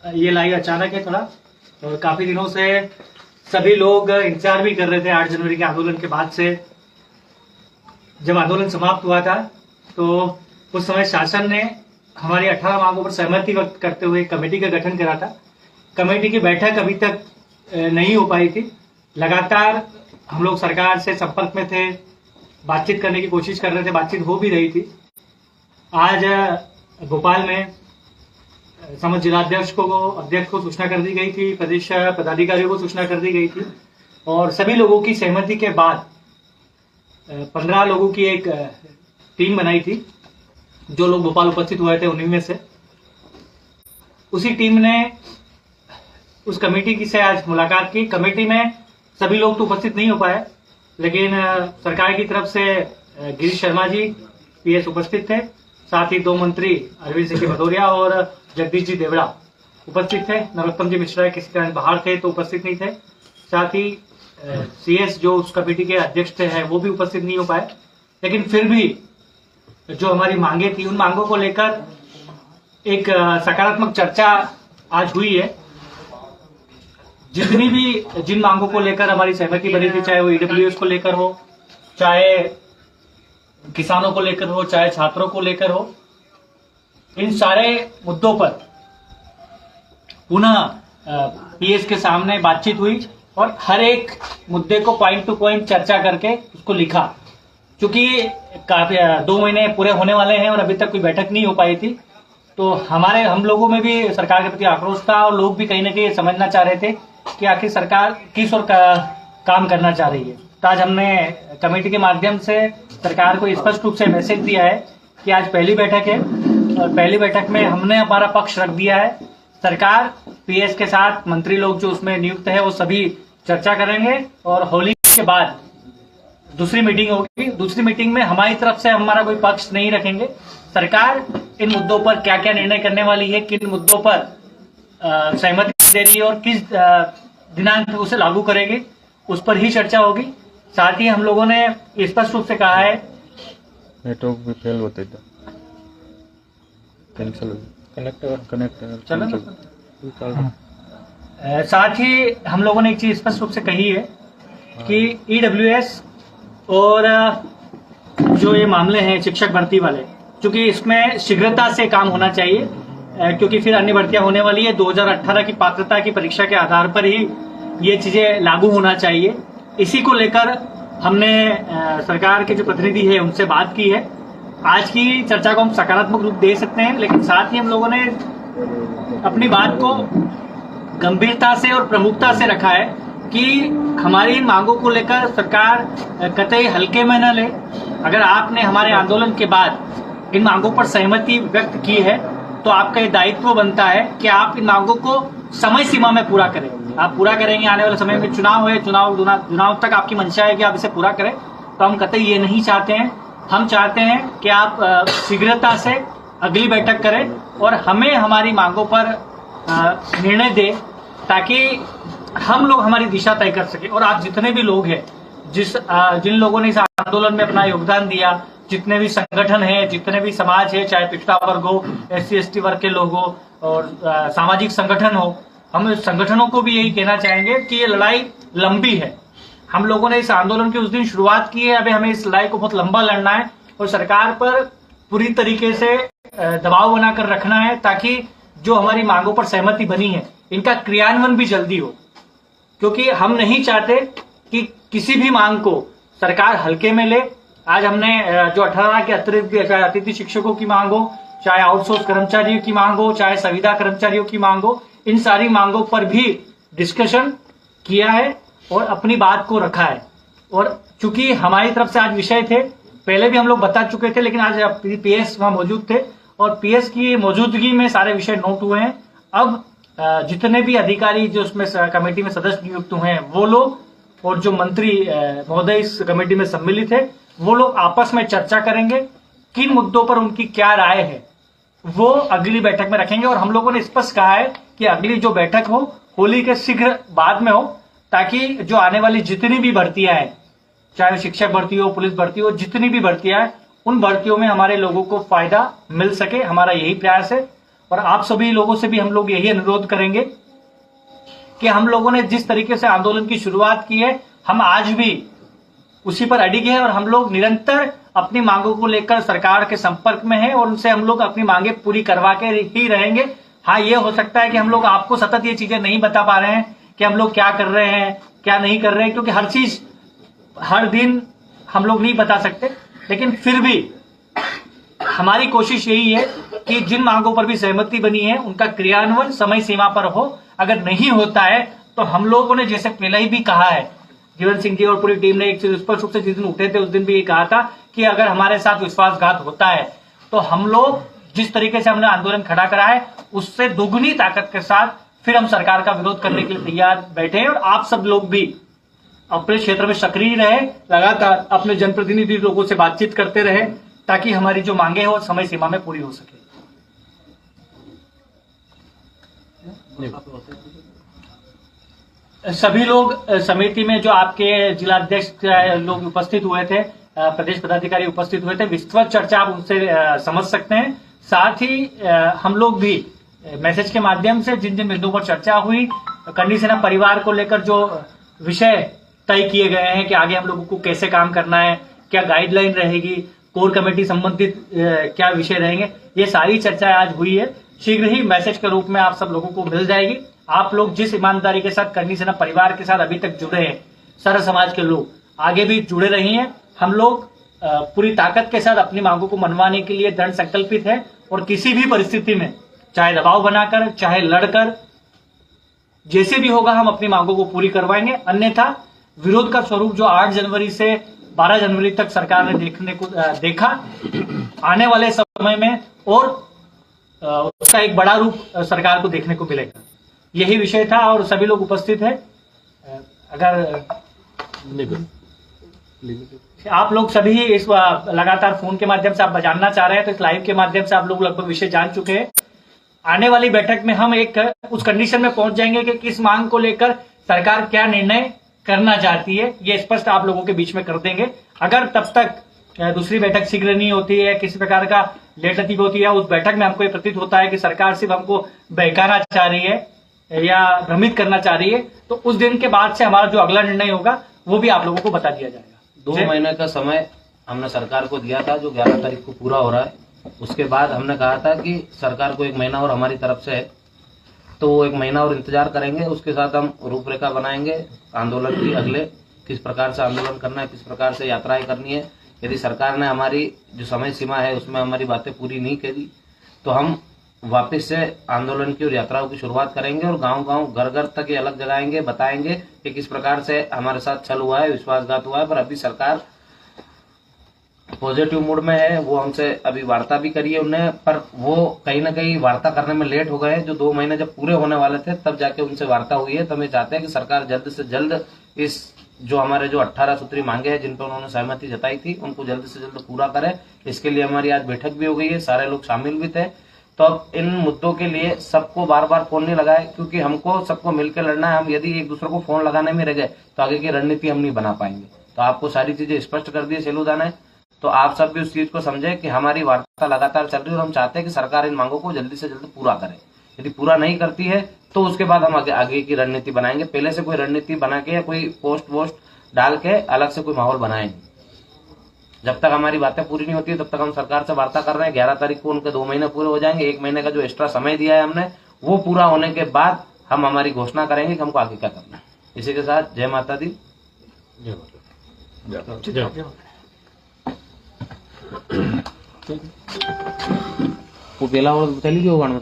ये लाई अचानक है थोड़ा, और काफी दिनों से सभी लोग इंतजार भी कर रहे थे 8 जनवरी के आंदोलन के बाद से। जब आंदोलन समाप्त हुआ था तो उस समय शासन ने हमारी 18 मांगों पर सहमति व्यक्त करते हुए कमेटी का गठन करा था। कमेटी की बैठक अभी तक नहीं हो पाई थी। लगातार हम लोग सरकार से संपर्क में थे, बातचीत करने की कोशिश कर रहे थे, बातचीत हो भी रही थी। आज भोपाल में समस्त जिलाध्यक्ष को सूचना कर दी गई थी, प्रदेश पदाधिकारियों को सूचना कर दी गई थी, और सभी लोगों की सहमति के बाद 15 लोगों की एक टीम बनाई थी। जो लोग भोपाल उपस्थित हुए थे उन्हीं में से उसी टीम ने उस कमेटी की से आज मुलाकात की। कमेटी में सभी लोग तो उपस्थित नहीं हो पाए, लेकिन सरकार की तरफ से गिरीश शर्मा जी पीएस उपस्थित थे, साथ ही 2 मंत्री अरविंद सिंह भदौरिया और जगदीश जी देवड़ा उपस्थित थे। नरोत्तम जी मिश्रा किसी कारण बाहर थे तो उपस्थित नहीं थे। साथ ही सीएस जो उस कमेटी के अध्यक्ष थे वो भी उपस्थित नहीं हो पाए। लेकिन फिर भी जो हमारी मांगे थी उन मांगों को लेकर एक सकारात्मक चर्चा आज हुई है। जिन मांगों को लेकर हमारी सहमति बनी थी, चाहे वो ईडब्ल्यूएस को लेकर हो, चाहे किसानों को लेकर हो, चाहे छात्रों को लेकर हो, इन सारे मुद्दों पर पुनः पीएस के सामने बातचीत हुई और हर एक मुद्दे को पॉइंट टू पॉइंट चर्चा करके उसको लिखा। क्योंकि काफी 2 महीने पूरे होने वाले हैं और अभी तक कोई बैठक नहीं हो पाई थी, तो हम लोगों में भी सरकार के प्रति आक्रोश था और लोग भी कहीं ना कहीं समझना चाह रहे थे कि आखिर सरकार किस ओर काम करना चाह रही है। तो आज हमने कमेटी के माध्यम से सरकार को स्पष्ट रूप से मैसेज दिया है कि आज पहली बैठक है और पहली बैठक में हमने हमारा पक्ष रख दिया है। सरकार पीएस के साथ मंत्री लोग जो उसमें नियुक्त है वो सभी चर्चा करेंगे और होली के बाद दूसरी मीटिंग होगी। दूसरी मीटिंग में हमारी तरफ से हमारा कोई पक्ष नहीं रखेंगे। सरकार इन मुद्दों पर क्या क्या निर्णय करने वाली है, किन मुद्दों पर सहमति दे रही है और किस दिनांक तक उसे लागू करेगी, उस पर ही चर्चा होगी। साथ ही हम लोगों ने स्पष्ट रूप से कहा है नेटवर्क भी फेल होते थे, साथ ही हम लोगों ने एक चीज स्पष्ट रूप से कही है कि ईडब्ल्यूएस और जो ये मामले हैं शिक्षक भर्ती वाले, क्योंकि इसमें शीघ्रता से काम होना चाहिए, क्योंकि फिर अन्य भर्तियां होने वाली है। 2018 की पात्रता की परीक्षा के आधार पर ही ये चीजें लागू होना चाहिए। इसी को लेकर हमने सरकार के जो प्रतिनिधि है उनसे बात की है। आज की चर्चा को हम सकारात्मक रूप दे सकते हैं, लेकिन साथ ही हम लोगों ने अपनी बात को गंभीरता से और प्रमुखता से रखा है कि हमारी इन मांगों को लेकर सरकार कतई हल्के में न ले। अगर आपने हमारे आंदोलन के बाद इन मांगों पर सहमति व्यक्त की है तो आपका ये दायित्व बनता है कि आप इन मांगों को समय सीमा में पूरा करें। आप पूरा करेंगे, आने वाले समय में चुनाव है, चुनाव तक आपकी मंशा है कि आप इसे पूरा करें, तो हम कतई ये नहीं चाहते हैं। हम चाहते हैं कि आप शीघ्रता से अगली बैठक करें और हमें हमारी मांगों पर निर्णय दें, ताकि हम लोग हमारी दिशा तय कर सके। और आप जितने भी लोग हैं, जिन लोगों ने इस आंदोलन में अपना योगदान दिया, जितने भी संगठन हैं, जितने भी समाज है, चाहे पिछड़ा वर्ग हो, SC/ST वर्ग के लोग हो और सामाजिक संगठन हो, हम संगठनों को भी यही कहना चाहेंगे कि ये लड़ाई लंबी है। हम लोगों ने इस आंदोलन की उस दिन शुरुआत की है, अभी हमें इस लड़ाई को बहुत लंबा लड़ना है और सरकार पर पूरी तरीके से दबाव बनाकर रखना है, ताकि जो हमारी मांगों पर सहमति बनी है इनका क्रियान्वयन भी जल्दी हो। क्योंकि हम नहीं चाहते कि किसी भी मांग को सरकार हल्के में ले। आज हमने जो 18 के अतिरिक्त चाहे अतिथि शिक्षकों की मांग हो, चाहे आउटसोर्स कर्मचारियों की मांग हो, चाहे संविदा कर्मचारियों की मांग हो, इन सारी मांगों पर भी डिस्कशन किया है और अपनी बात को रखा है। और चूंकि हमारी तरफ से आज विषय थे, पहले भी हम लोग बता चुके थे, लेकिन आज पीएस वहां मौजूद थे और पीएस की मौजूदगी में सारे विषय नोट हुए हैं। अब जितने भी अधिकारी जो उसमें कमेटी में सदस्य नियुक्त हुए हैं वो लोग और जो मंत्री महोदय इस कमेटी में सम्मिलित है वो लोग आपस में चर्चा करेंगे, किन मुद्दों पर उनकी क्या राय है वो अगली बैठक में रखेंगे। और हम लोगों ने स्पष्ट कहा है कि अगली जो बैठक हो होली के शीघ्र बाद में हो, ताकि जो आने वाली जितनी भी भर्तियां हैं, चाहे शिक्षक भर्ती हो, पुलिस भर्ती हो, जितनी भी भर्तियां हैं, उन भर्तियों में हमारे लोगों को फायदा मिल सके। हमारा यही प्रयास है और आप सभी लोगों से भी हम लोग यही अनुरोध करेंगे कि हम लोगों ने जिस तरीके से आंदोलन की शुरुआत की है, हम आज भी उसी पर अडिग है और हम लोग निरंतर अपनी मांगों को लेकर सरकार के संपर्क में हैं और उनसे हम लोग अपनी मांगे पूरी करवा के ही रहेंगे। हाँ, ये हो सकता है कि हम लोग आपको सतत ये चीजें नहीं बता पा रहे हैं कि हम लोग क्या कर रहे हैं, क्या नहीं कर रहे हैं, क्योंकि हर चीज हर दिन हम लोग नहीं बता सकते। लेकिन फिर भी हमारी कोशिश यही है कि जिन मांगों पर भी सहमति बनी है उनका क्रियान्वयन समय सीमा पर हो। अगर नहीं होता है तो हम लोगों ने, जैसे पहले ही भी कहा है, जीवन सिंह जी और पूरी टीम ने एक स्पष्ट रूप से जिस दिन उठे थे उस दिन भी ये कहा था कि अगर हमारे साथ विश्वासघात होता है तो हम लोग जिस तरीके से हमने आंदोलन खड़ा करा है उससे दोगुनी ताकत के साथ फिर हम सरकार का विरोध करने के लिए तैयार बैठे हैं। और आप सब लोग भी अपने क्षेत्र में सक्रिय रहे, लगातार अपने जनप्रतिनिधि लोगों से बातचीत करते रहे ताकि हमारी जो मांगे हैं वो समय सीमा में पूरी हो सके। सभी लोग समिति में जो आपके जिलाध्यक्ष लोग उपस्थित हुए थे, प्रदेश पदाधिकारी उपस्थित हुए थे, विस्तृत चर्चा आप उनसे समझ सकते हैं। साथ ही हम लोग भी मैसेज के माध्यम से जिन जिन बिंदुओं पर चर्चा हुई, कर्णी सेना परिवार को लेकर जो विषय तय किए गए हैं कि आगे हम लोगों को कैसे काम करना है, क्या गाइडलाइन रहेगी, कोर कमेटी संबंधित क्या विषय रहेंगे, ये सारी चर्चा आज हुई है। शीघ्र ही मैसेज के रूप में आप सब लोगों को मिल जाएगी। आप लोग जिस ईमानदारी के साथ कर्णी सेना परिवार के साथ अभी तक जुड़े हैं, सारा समाज के लोग आगे भी जुड़े रही हैं। हम लोग पूरी ताकत के साथ अपनी मांगों को मनवाने के लिए दृढ़ संकल्पित है और किसी भी परिस्थिति में, चाहे दबाव बनाकर, चाहे लड़कर, जैसे भी होगा हम अपनी मांगों को पूरी करवाएंगे। अन्यथा विरोध का स्वरूप जो 8 जनवरी से 12 जनवरी तक सरकार ने देखा, आने वाले समय में और उसका एक बड़ा रूप सरकार को देखने को मिलेगा। यही विषय था और सभी लोग उपस्थित है। अगर आप लोग सभी इस लगातार फोन के माध्यम से आप जानना चाह रहे हैं तो इस लाइव के माध्यम से आप लोग लगभग विषय जान चुके हैं। आने वाली बैठक में हम एक उस कंडीशन में पहुंच जाएंगे कि किस मांग को लेकर सरकार क्या निर्णय करना चाहती है, ये स्पष्ट आप लोगों के बीच में कर देंगे। अगर तब तक दूसरी बैठक शीघ्र नहीं होती है, किसी प्रकार का लेट लतीफ होती है, उस बैठक में हमको ये प्रतीत होता है कि सरकार सिर्फ हमको बहकाना चाह रही है या भ्रमित करना चाह रही है, तो उस दिन के बाद से हमारा जो अगला निर्णय होगा वो भी आप लोगों को बता दिया जाएगा। 2 महीने का समय हमने सरकार को दिया था, जो 11 तारीख को पूरा हो रहा है। उसके बाद हमने कहा था कि सरकार को 1 महीना और हमारी तरफ से है, तो 1 महीना और इंतजार करेंगे। उसके साथ हम रूपरेखा बनाएंगे आंदोलन की, अगले किस प्रकार से आंदोलन करना है, किस प्रकार से यात्राएं करनी है। यदि सरकार ने हमारी जो समय सीमा है उसमें हमारी बातें पूरी नहीं करी तो हम वापस से आंदोलन की और यात्राओं की शुरुआत करेंगे और गांव-गांव, घर-घर तक ये अलग जगाएंगे, बताएंगे कि किस प्रकार से हमारे साथ छल हुआ है, विश्वासघात हुआ है। पर अभी सरकार पॉजिटिव मूड में है। वो हमसे अभी वार्ता भी करी है उन्हें, पर वो कहीं ना कहीं वार्ता करने में लेट हो गए हैं। जो 2 महीने जब पूरे होने वाले थे तब जाके उनसे वार्ता हुई है। तो हम चाहते हैं कि सरकार जल्द से जल्द इस जो हमारे जो 18 सूत्री मांगे हैं जिन पर उन्होंने सहमति जताई थी उनको जल्द से जल्द पूरा करे। इसके लिए हमारी आज बैठक भी हो गई है, सारे लोग शामिल भी थे। तो अब इन मुद्दों के लिए सबको बार बार फोन नहीं लगाए, क्योंकि हमको सबको मिलकर लड़ना है। हम यदि एक दूसरे को फोन लगाने में रह गए तो आगे की रणनीति हम नहीं बना पाएंगे। तो आपको सारी चीजें स्पष्ट कर दी सेलूदा ने, तो आप सब भी उस चीज को समझे कि हमारी वार्ता लगातार चल रही है और हम चाहते हैं कि सरकार इन मांगों को जल्दी से जल्द पूरा करे। यदि पूरा नहीं करती है तो उसके बाद हम आगे की रणनीति बनाएंगे। पहले से कोई रणनीति बना के या कोई पोस्ट वोस्ट डाल के अलग से कोई माहौल बनाएंगे। जब तक हमारी बातें पूरी नहीं होती है तब तक हम सरकार से वार्ता कर रहे हैं। 11 तारीख को उनके 2 महीने पूरे हो जाएंगे। 1 महीने का जो एक्स्ट्रा समय दिया है हमने, वो पूरा होने के बाद हम हमारी घोषणा करेंगे कि हमको आगे क्या करना है। इसी के साथ जय माता दी, जय माता। वो पेला और चली गई वो गाना